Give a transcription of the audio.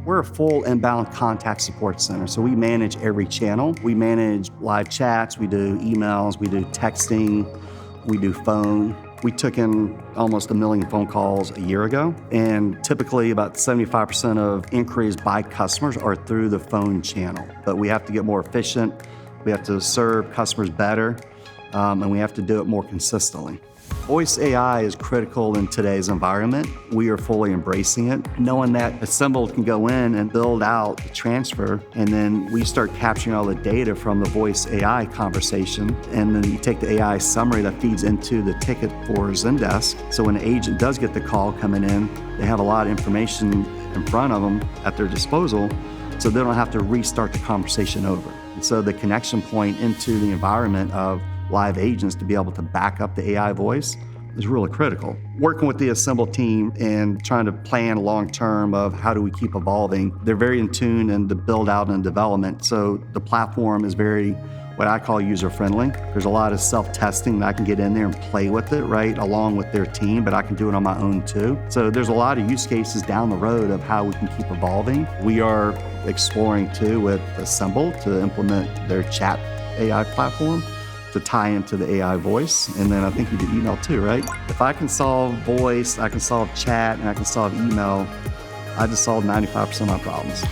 We're a full inbound contact support center, so we manage every channel. We manage live chats, we do emails, we do texting, we do phone. We took in almost 1 million phone calls a year ago, and typically about 75% of inquiries by customers are through the phone channel. But we have to get more efficient, we have to serve customers better, and we have to do it more consistently. Voice AI is critical in today's environment. We are fully embracing it, knowing that Assembled can go in and build out the transfer, and then we start capturing all the data from the voice AI conversation, and then you take the AI summary that feeds into the ticket for Zendesk. So when an agent does get the call coming in, they have a lot of information in front of them at their disposal, so they don't have to restart the conversation over. And so the connection point into the environment of live agents to be able to back up the AI voice is really critical. Working with the Assemble team and trying to plan long-term of how do we keep evolving, they're very in tune in the build out and development. So the platform is very, what I call user-friendly. There's a lot of self-testing that I can get in there and play with it, right, along with their team, but I can do it on my own too. So there's a lot of use cases down the road of how we can keep evolving. We are exploring too with Assemble to implement their chat AI platform to tie into the AI voice. And then I think you do email too, right? If I can solve voice, I can solve chat, and I can solve email, I just solved 95% of my problems.